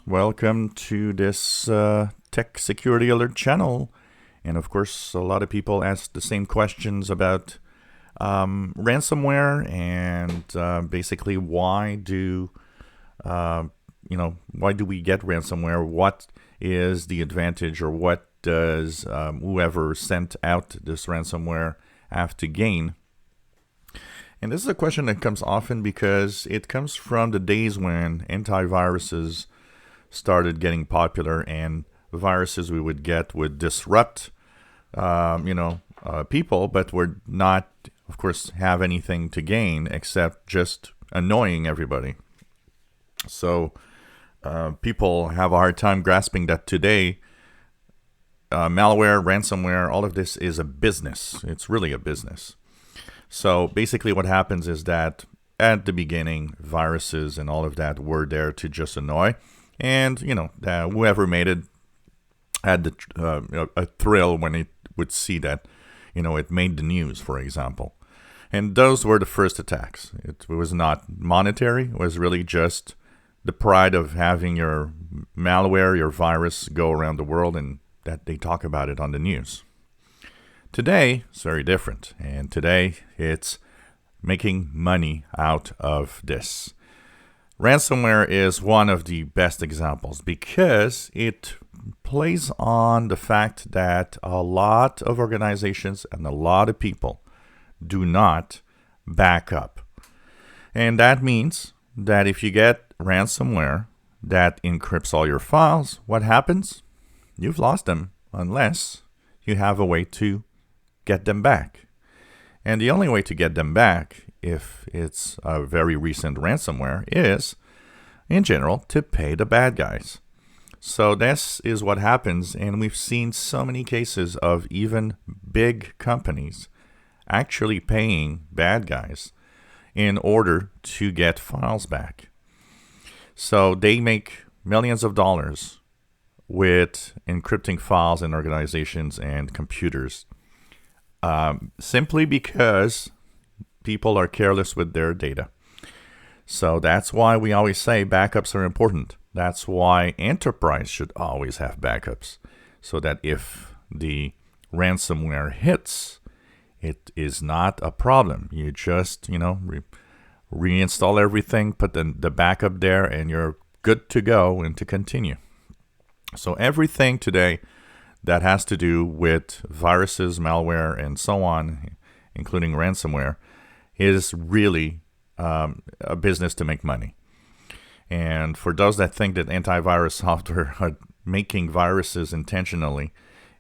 Welcome to this Tech Security Alert channel. And of course, a lot of people ask the same questions about ransomware and basically why do we get ransomware? What is the advantage, or what does whoever sent out this ransomware have to gain? And this is a question that comes often because it comes from the days when antiviruses started getting popular, and viruses we would get would disrupt, people, but would not, of course, have anything to gain except just annoying everybody. So people have a hard time grasping that today, malware, ransomware, all of this is a business. It's really a business. So basically what happens is that at the beginning, viruses and all of that were there to just annoy. And, whoever made it had a thrill when it would see that, it made the news, for example. And those were the first attacks. It was not monetary. It was really just the pride of having your malware, your virus go around the world, and that they talk about it on the news. Today, it's very different. And today, it's making money out of this. Ransomware is one of the best examples because it plays on the fact that a lot of organizations and a lot of people do not back up. And that means that if you get ransomware that encrypts all your files, what happens? You've lost them unless you have a way to get them back. And the only way to get them back, if it's a very recent ransomware, is, in general, to pay the bad guys. So this is what happens, and we've seen so many cases of even big companies actually paying bad guys in order to get files back. So they make millions of dollars with encrypting files in organizations and computers, simply because people are careless with their data. So that's why we always say backups are important. That's why enterprise should always have backups, so that if the ransomware hits, it is not a problem. You just, reinstall everything, put the backup there, and you're good to go and to continue. So everything today that has to do with viruses, malware, and so on, including ransomware, is really a business to make money. And for those that think that antivirus software are making viruses intentionally,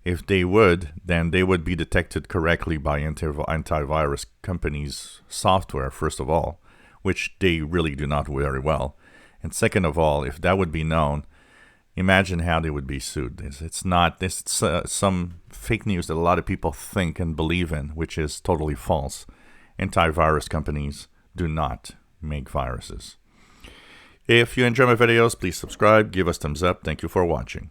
if they would, then they would be detected correctly by antivirus companies' software, first of all, which they really do not very well. And second of all, if that would be known, imagine how they would be sued. It's some fake news that a lot of people think and believe in, which is totally false. Antivirus companies do not make viruses. If you enjoy my videos, please subscribe, give us thumbs up. Thank you for watching.